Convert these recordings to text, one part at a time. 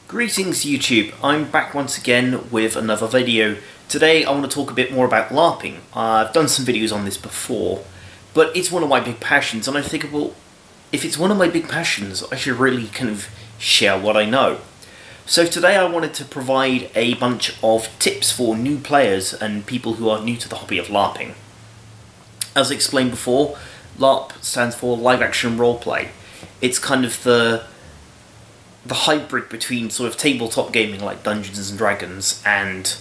Greetings YouTube, I'm back once again with another video. Today I want to talk a bit more about LARPing. I've done some videos on this before, but it's one of my big passions, and I think, well, if it's one of my big passions, I should really kind of share what I know. So today I wanted to provide a bunch of tips for new players and people who are new to the hobby of LARPing. As I explained before, LARP stands for live action roleplay. It's kind of the hybrid between sort of tabletop gaming like Dungeons and Dragons and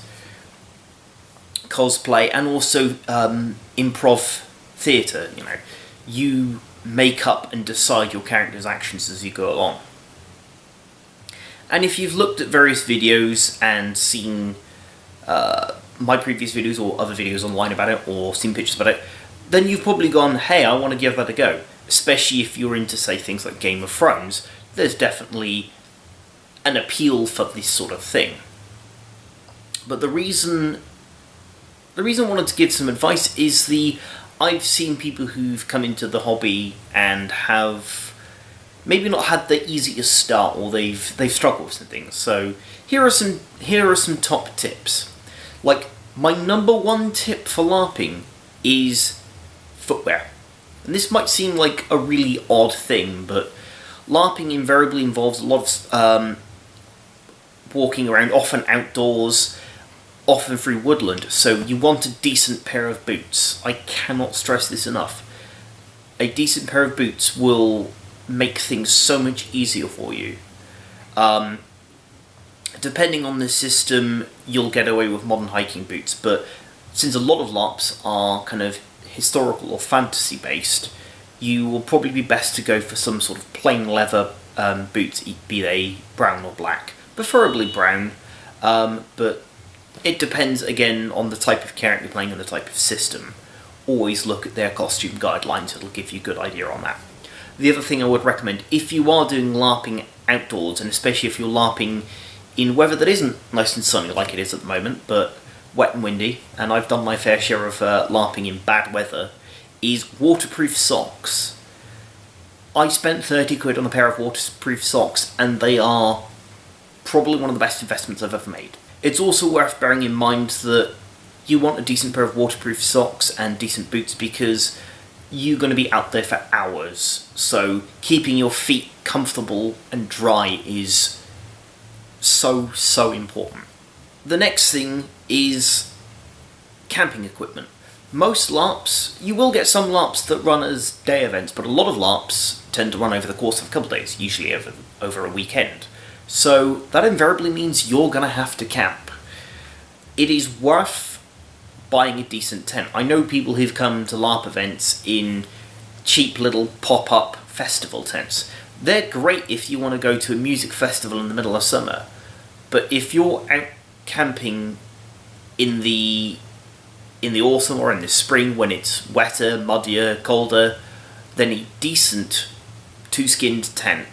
cosplay, and also improv theatre. You know, you make up and decide your character's actions as you go along. And if you've looked at various videos and seen my previous videos or other videos online about it, or seen pictures about it, then you've probably gone, hey, I want to give that a go. Especially if you're into, say, things like Game of Thrones, there's definitely an appeal for this sort of thing. But the reason I wanted to give some advice is I've seen people who've come into the hobby and have maybe not had the easiest start, or they've struggled with some things. So here are some top tips. Like, my number one tip for LARPing is footwear. And this might seem like a really odd thing, but LARPing invariably involves a lot of walking around, often outdoors, often through woodland, so you want a decent pair of boots. I cannot stress this enough. A decent pair of boots will make things so much easier for you. Depending on the system, you'll get away with modern hiking boots, but since a lot of LARPs are kind of historical or fantasy based, you will probably be best to go for some sort of plain leather boots, be they brown or black. Preferably brown, but it depends again on the type of character you're playing and the type of system. Always look at their costume guidelines, it'll give you a good idea on that. The other thing I would recommend, if you are doing LARPing outdoors, and especially if you're LARPing in weather that isn't nice and sunny like it is at the moment, but wet and windy, and I've done my fair share of LARPing in bad weather, is waterproof socks. I spent 30 quid on a pair of waterproof socks, and they are probably one of the best investments I've ever made. It's also worth bearing in mind that you want a decent pair of waterproof socks and decent boots because you're going to be out there for hours, so keeping your feet comfortable and dry is so important. The next thing is camping equipment. Most LARPs, you will get some LARPs that run as day events, but a lot of LARPs tend to run over the course of a couple of days, usually over a weekend. So that invariably means you're going to have to camp. It is worth buying a decent tent. I know people who've come to LARP events in cheap little pop-up festival tents. They're great if you want to go to a music festival in the middle of summer, but if you're out camping in the autumn or in the spring when it's wetter, muddier, colder, then a decent two-skinned tent,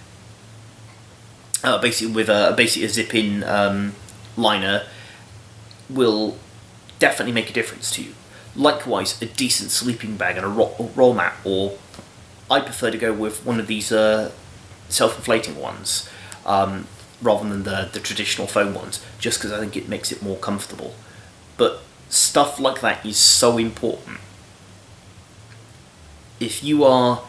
basically with a zip-in liner, will definitely make a difference to you. Likewise, a decent sleeping bag and a roll mat, or I prefer to go with one of these self-inflating ones rather than the traditional foam ones, just because I think it makes it more comfortable. But stuff like that is so important. If you are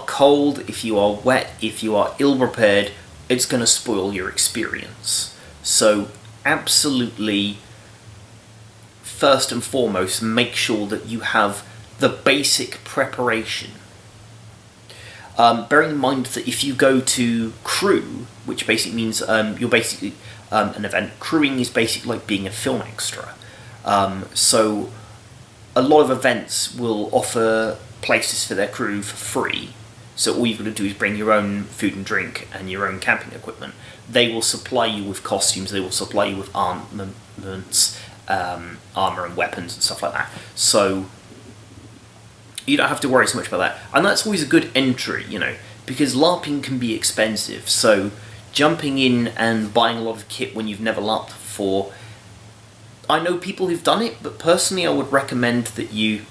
cold, if you are wet, if you are ill-prepared, it's going to spoil your experience. So absolutely, first and foremost, make sure that you have the basic preparation. Bearing in mind that if you go to crew, which basically means you're basically an event, crewing is basically like being a film extra. So a lot of events will offer places for their crew for free, so all you've got to do is bring your own food and drink and your own camping equipment. They will supply you with costumes, they will supply you with armaments, armour and weapons and stuff like that, so you don't have to worry so much about that. And that's always a good entry, you know, because LARPing can be expensive, so jumping in and buying a lot of kit when you've never LARPed before, I know people who've done it, but personally I would recommend that you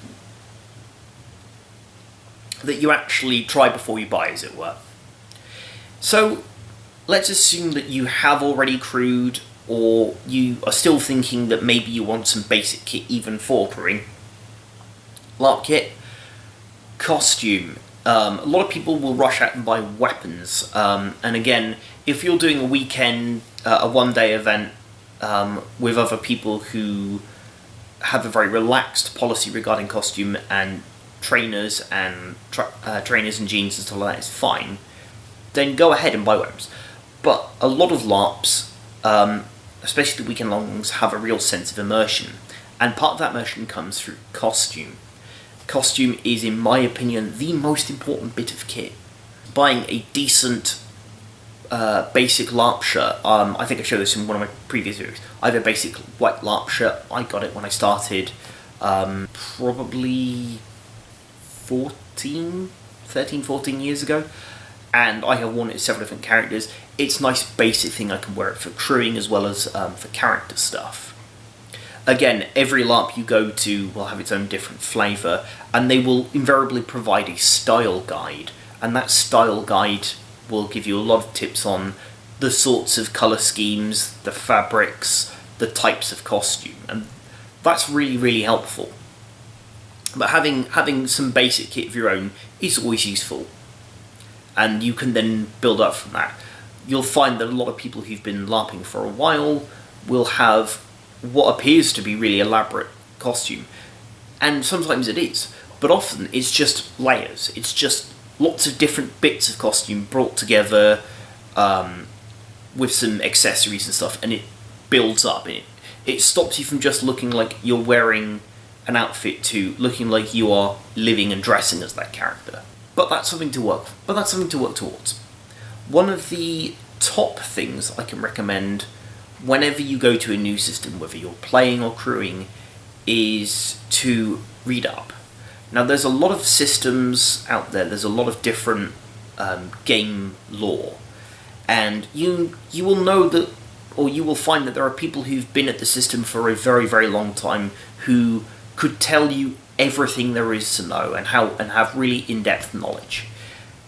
actually try before you buy, as it were. So let's assume that you have already crewed, or you are still thinking that maybe you want some basic kit even for crewing. LARP kit, costume. A lot of people will rush out and buy weapons, and again, if you're doing a weekend, a one-day event with other people who have a very relaxed policy regarding costume, and trainers and trainers and jeans and stuff like that is fine, then go ahead and buy weapons. But a lot of LARPs, especially the weekend longs, have a real sense of immersion, and part of that immersion comes through costume. Costume is, in my opinion, the most important bit of kit. Buying a decent basic LARP shirt, I think I showed this in one of my previous videos. I have a basic white LARP shirt. I got it when I started, probably 13, 14 years ago, and I have worn it as several different characters. It's a nice basic thing. I can wear it for crewing as well as for character stuff. Again, every LARP you go to will have its own different flavour, and they will invariably provide a style guide, and that style guide will give you a lot of tips on the sorts of colour schemes, the fabrics, the types of costume, and that's really, really helpful. But having some basic kit of your own is always useful, and you can then build up from that. You'll find that a lot of people who've been LARPing for a while will have what appears to be really elaborate costume, and sometimes it is, but often it's just layers. It's just lots of different bits of costume brought together with some accessories and stuff, and it builds up. It stops you from just looking like you're wearing an outfit to looking like you are living and dressing as that character. But that's something to work towards. One of the top things I can recommend whenever you go to a new system, whether you're playing or crewing, is to read up. Now, there's a lot of systems out there, there's a lot of different game lore, and you will know that, or you will find that there are people who've been at the system for a very, very long time who could tell you everything there is to know and have really in-depth knowledge.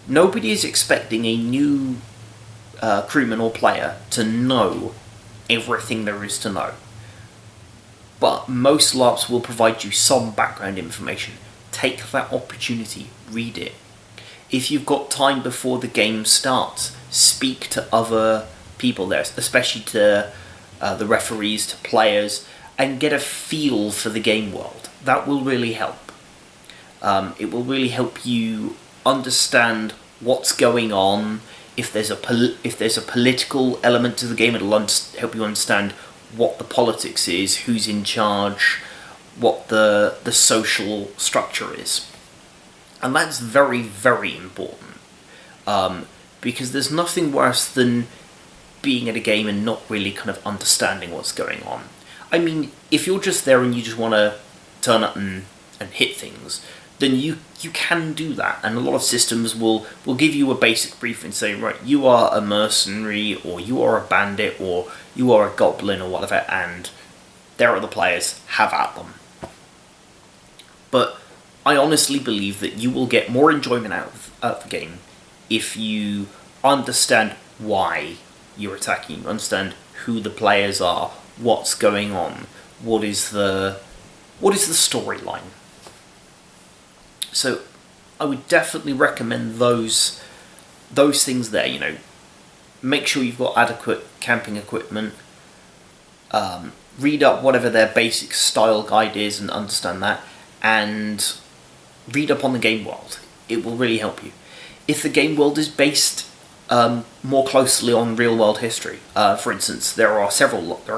Nobody is expecting a new crewman or player to know everything there is to know, but most LARPs will provide you some background information. Take that opportunity, read it. If you've got time before the game starts, speak to other people there, especially to the referees, to players, and get a feel for the game world. That will really help. It will really help you understand what's going on. If there's a political element to the game, it'll help you understand what the politics is, who's in charge, what the social structure is. And that's very, very important. Because there's nothing worse than being at a game and not really kind of understanding what's going on. I mean, if you're just there and you just want to turn up and hit things, then you can do that, and a lot of systems will give you a basic brief and say, right, you are a mercenary, or you are a bandit, or you are a goblin, or whatever, and there are the players, have at them. But I honestly believe that you will get more enjoyment out of the game if you understand why you're attacking, you understand who the players are, what's going on, what is the storyline. So I would definitely recommend those things there. You know, make sure you've got adequate camping equipment. Read up whatever their basic style guide is and understand that, and read up on the game world. It will really help you. If the game world is based more closely on real world history, for instance, there are a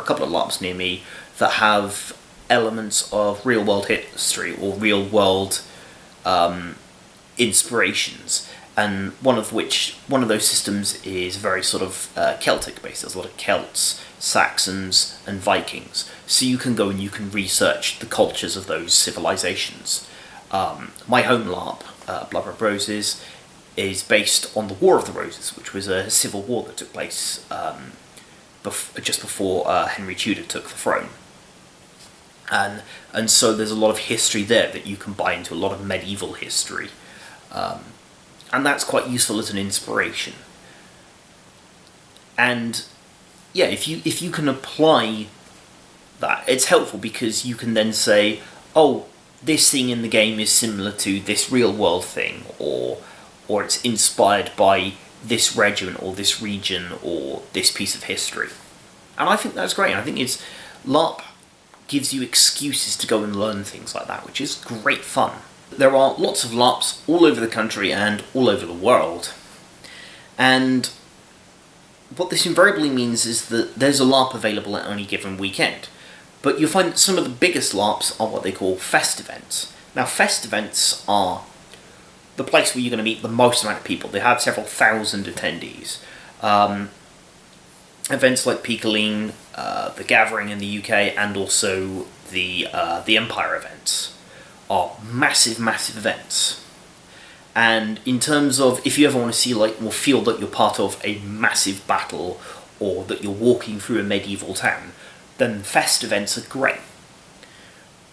couple of LARPs near me that have elements of real world history or real world inspirations, and one of those systems is very sort of Celtic based. There's a lot of Celts, Saxons, and Vikings, so you can go and you can research the cultures of those civilizations. My home LARP, Blood Red Roses, is based on the War of the Roses, which was a civil war that took place just before Henry Tudor took the throne. And so there's a lot of history there that you can buy into, a lot of medieval history. And that's quite useful as an inspiration. And yeah, if you can apply that, it's helpful because you can then say, oh, this thing in the game is similar to this real world thing, or it's inspired by this regiment or this region or this piece of history. And I think that's great. I think LARP gives you excuses to go and learn things like that, which is great fun. There are lots of LARPs all over the country and all over the world. And what this invariably means is that there's a LARP available at any given weekend. But you'll find that some of the biggest LARPs are what they call fest events. Now, fest events are the place where you're going to meet the most amount of people. They have several thousand attendees. Events like Picoline, the Gathering in the UK, and also the Empire events are massive, massive events. And in terms of, if you ever want to see, or feel that you're part of a massive battle, or that you're walking through a medieval town, then fest events are great.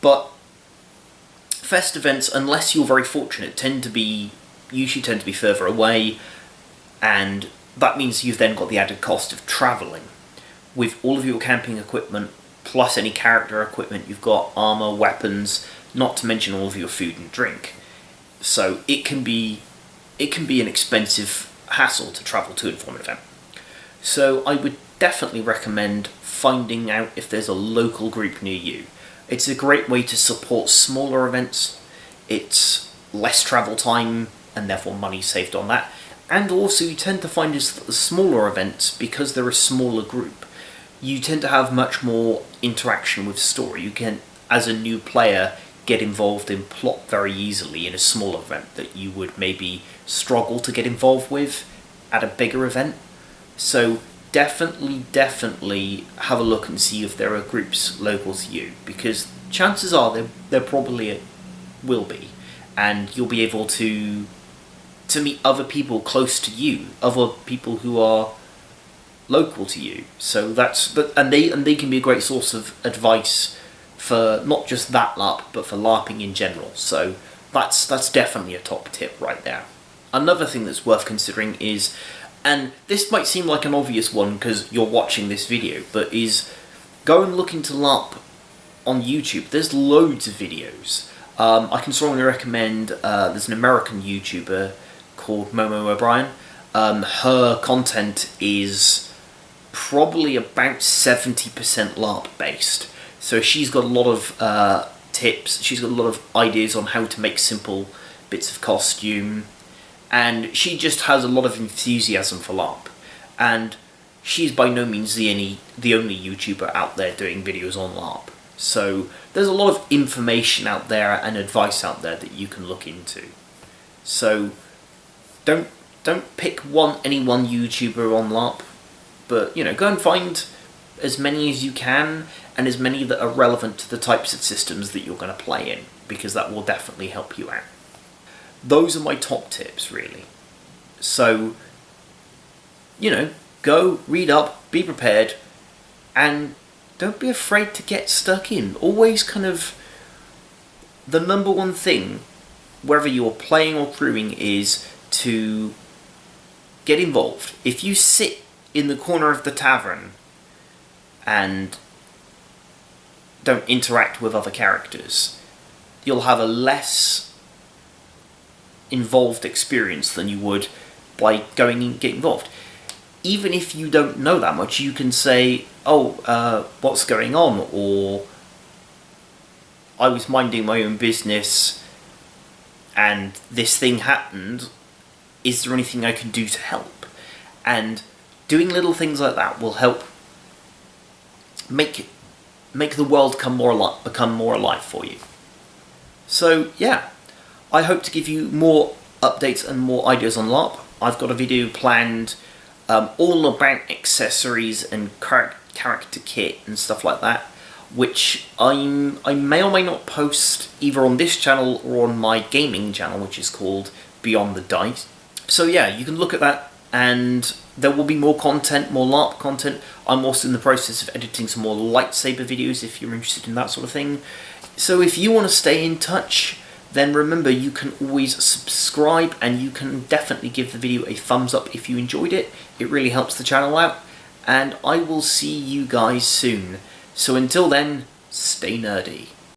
But fest events, unless you're very fortunate, usually tend to be further away, and that means you've then got the added cost of travelling. With all of your camping equipment, plus any character equipment, you've got armour, weapons, not to mention all of your food and drink. So it can be an expensive hassle to travel to and from an event. So I would definitely recommend finding out if there's a local group near you. It's a great way to support smaller events. It's less travel time and therefore money saved on that. And also you tend to find is that the smaller events, because they're a smaller group, you tend to have much more interaction with story. You can, as a new player, get involved in plot very easily in a smaller event that you would maybe struggle to get involved with at a bigger event. So definitely have a look and see if there are groups local to you, because chances are there probably will be, and you'll be able to meet other people close to you, other people who are local to you. So and they can be a great source of advice for not just that LARP, but for LARPing in general. So that's definitely a top tip right there. Another thing that's worth considering is, and this might seem like an obvious one because you're watching this video, but is go and look into LARP on YouTube. There's loads of videos. I can strongly recommend, there's an American YouTuber called Momo O'Brien. Her content is probably about 70% LARP based. So she's got a lot of tips, she's got a lot of ideas on how to make simple bits of costume, and she just has a lot of enthusiasm for LARP. And she's by no means the only YouTuber out there doing videos on LARP. So there's a lot of information out there and advice out there that you can look into. So don't pick any one YouTuber on LARP, but go and find as many as you can, and as many that are relevant to the types of systems that you're going to play in, because that will definitely help you out. Those are my top tips, really. So, go, read up, be prepared, and don't be afraid to get stuck in. Always the number one thing, whether you're playing or crewing, is to get involved. If you sit in the corner of the tavern and don't interact with other characters, you'll have a less involved experience than you would by going and get involved. Even if you don't know that much, you can say, what's going on? Or, I was minding my own business and this thing happened. Is there anything I can do to help? And doing little things like that will help make the world become more alive for you. So yeah, I hope to give you more updates and more ideas on LARP. I've got a video planned all about accessories and character kit and stuff like that, which I may or may not post either on this channel or on my gaming channel, which is called Beyond the Dice. So yeah, you can look at that, and there will be more content, more LARP content. I'm also in the process of editing some more lightsaber videos if you're interested in that sort of thing. So if you want to stay in touch, then remember you can always subscribe, and you can definitely give the video a thumbs up if you enjoyed it. It really helps the channel out. and I will see you guys soon. So until then, stay nerdy.